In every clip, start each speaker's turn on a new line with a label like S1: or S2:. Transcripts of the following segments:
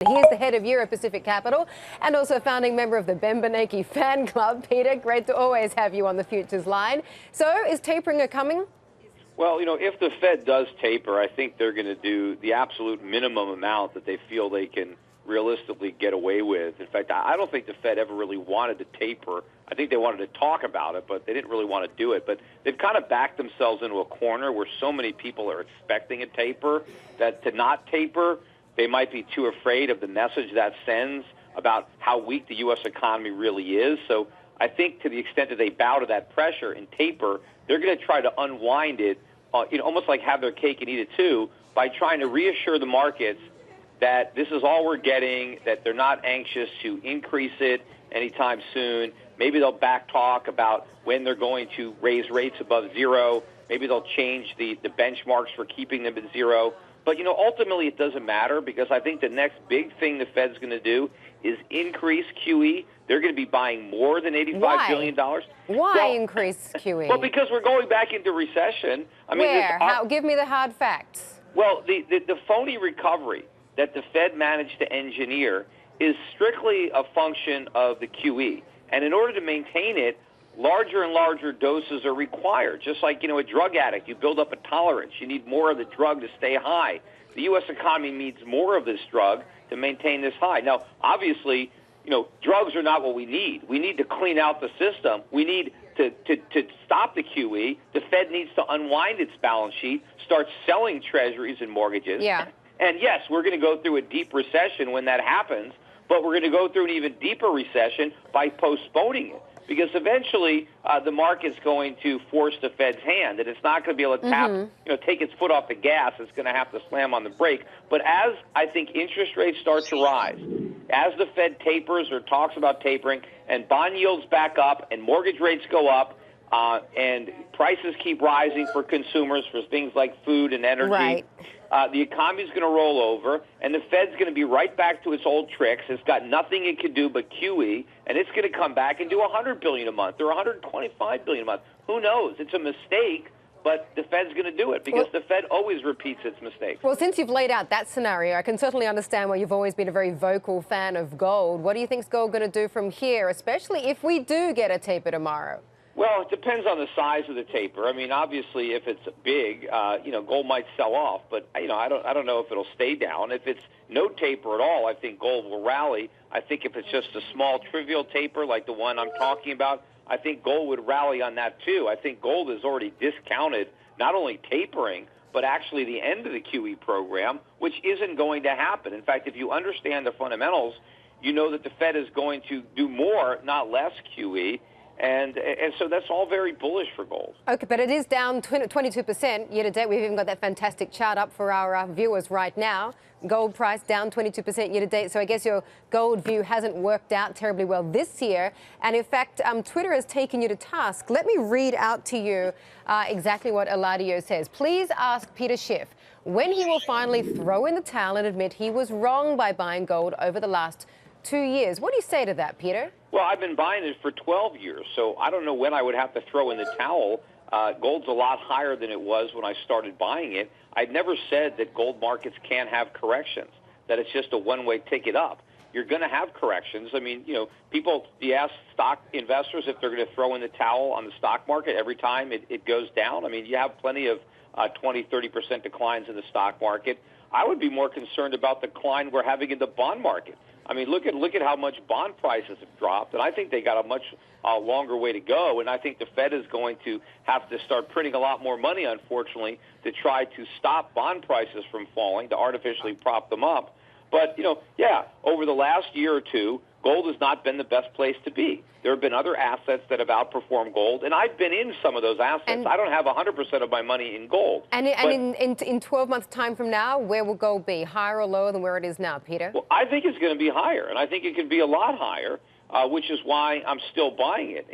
S1: Here's the head of Euro Pacific Capital and also a founding member of the Ben Bernanke fan club. Peter, great to always have you on the Futures line. So is tapering coming?
S2: Well, if the Fed does taper, I think they're going to do the absolute minimum amount that they feel they can realistically get away with. In fact, I don't think the Fed ever really wanted to taper. I think they wanted to talk about it, but they didn't really want to do it. But they've kind of backed themselves into a corner where so many people are expecting a taper that to not taper, they might be too afraid of the message that sends about how weak the U.S. economy really is. So I think to the extent that they bow to that pressure and taper, they're going to try to unwind it, almost like have their cake and eat it too, by trying to reassure the markets that this is all we're getting, that they're not anxious to increase it anytime soon. Maybe they'll back talk about when they're going to raise rates above zero. Maybe they'll change the benchmarks for keeping them at zero. But, ultimately it doesn't matter because I think the next big thing the Fed's going to do is increase QE. They're going to be buying more than $85 billion.
S1: Why increase QE?
S2: Well, because we're going back into recession.
S1: Where? Give me the hard facts.
S2: Well, the phony recovery that the Fed managed to engineer is strictly a function of the QE. And in order to maintain it, larger and larger doses are required. Just like, a drug addict, you build up a tolerance. You need more of the drug to stay high. The U.S. economy needs more of this drug to maintain this high. Now, obviously, drugs are not what we need. We need to clean out the system. We need to stop the QE. The Fed needs to unwind its balance sheet, start selling treasuries and mortgages.
S1: Yeah.
S2: And yes, we're going to go through a deep recession when that happens, but we're going to go through an even deeper recession by postponing it. Because eventually the market's going to force the Fed's hand, and it's not going to be able to take its foot off the gas. It's going to have to slam on the brake. But as I think interest rates start to rise, as the Fed tapers or talks about tapering, and bond yields back up, and mortgage rates go up, and prices keep rising for consumers for things like food and energy,
S1: right.
S2: The economy is going to roll over, and the Fed's going to be right back to its old tricks. It's got nothing it can do but QE, and it's going to come back and do $100 billion a month or $125 billion a month. Who knows? It's a mistake, but the Fed's going to do it because the Fed always repeats its mistakes.
S1: Well, since you've laid out that scenario, I can certainly understand why you've always been a very vocal fan of gold. What do you think's gold going to do from here, especially if we do get a taper tomorrow?
S2: Well, it depends on the size of the taper. Obviously, if it's big, gold might sell off. But I don't know if it'll stay down. If it's no taper at all, I think gold will rally. I think if it's just a small, trivial taper like the one I'm talking about, I think gold would rally on that too. I think gold has already discounted not only tapering, but actually the end of the QE program, which isn't going to happen. In fact, if you understand the fundamentals, you know that the Fed is going to do more, not less QE. And so that's all very bullish for gold. Okay,
S1: but it is down 22% year to date. We've even got that fantastic chart up for our viewers right now. Gold price down 22% year to date. So I guess your gold view hasn't worked out terribly well this year. And in fact, Twitter has taken you to task. Let me read out to you exactly what Eladio says. Please ask Peter Schiff when he will finally throw in the towel and admit he was wrong by buying gold over the last 2 years. What do you say to that, Peter?
S2: Well, I've been buying it for 12 years, so I don't know when I would have to throw in the towel. Gold's a lot higher than it was when I started buying it. I've never said that gold markets can't have corrections, that it's just a one-way ticket up. You're going to have corrections. People, you ask stock investors if they're going to throw in the towel on the stock market every time it goes down. You have plenty of 20, 30% declines in the stock market. I would be more concerned about the decline we're having in the bond market. Look at how much bond prices have dropped, and I think they got a much longer way to go, and I think the Fed is going to have to start printing a lot more money, unfortunately, to try to stop bond prices from falling, to artificially prop them up. But, over the last year or two, gold has not been the best place to be. There have been other assets that have outperformed gold, and I've been in some of those assets. I don't have 100% of my money in gold.
S1: And in 12 months' time from now, where will gold be, higher or lower than where it is now, Peter?
S2: Well, I think it's going to be higher, and I think it could be a lot higher, which is why I'm still buying it.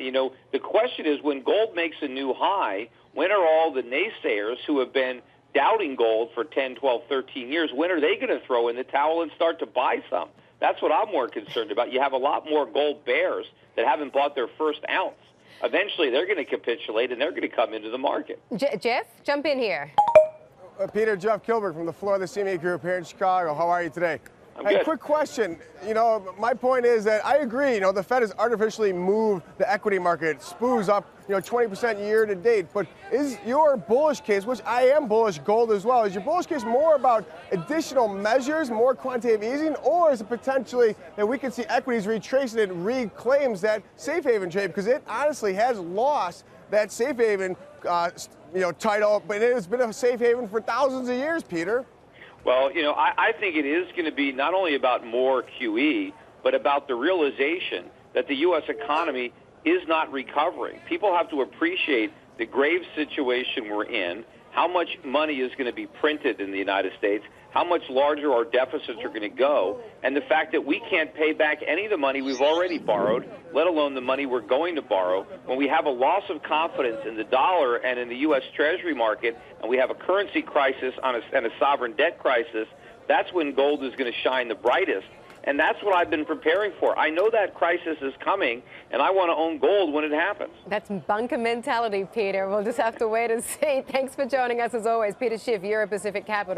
S2: The question is, when gold makes a new high, when are all the naysayers who have been doubting gold for 10, 12, 13 years, when are they going to throw in the towel and start to buy some? That's what I'm more concerned about. You have a lot more gold bears that haven't bought their first ounce. Eventually, they're going to capitulate, and they're going to come into the market.
S1: Jeff, jump in here.
S3: Peter, Jeff Kilberg from the floor of the CME Group here in Chicago. How are you today? Hey, quick question. You know, my point is that I agree. You know, the Fed has artificially moved the equity market, SPOOs up, 20% year to date. But is your bullish case, which I am bullish gold as well, is your bullish case more about additional measures, more quantitative easing, or is it potentially that we could see equities retracing it and reclaims that safe haven trade? Because it honestly has lost that safe haven, title, but it has been a safe haven for thousands of years, Peter.
S2: Well, I think it is going to be not only about more QE, but about the realization that the U.S. economy is not recovering. People have to appreciate the grave situation we're in, how much money is going to be printed in the United States, how much larger our deficits are going to go, and the fact that we can't pay back any of the money we've already borrowed, let alone the money we're going to borrow. When we have a loss of confidence in the dollar and in the U.S. Treasury market, and we have a currency crisis and a sovereign debt crisis, that's when gold is going to shine the brightest. And that's what I've been preparing for. I know that crisis is coming, and I want to own gold when it happens.
S1: That's bunker mentality, Peter. We'll just have to wait and see. Thanks for joining us as always. Peter Schiff, Euro Pacific Capital.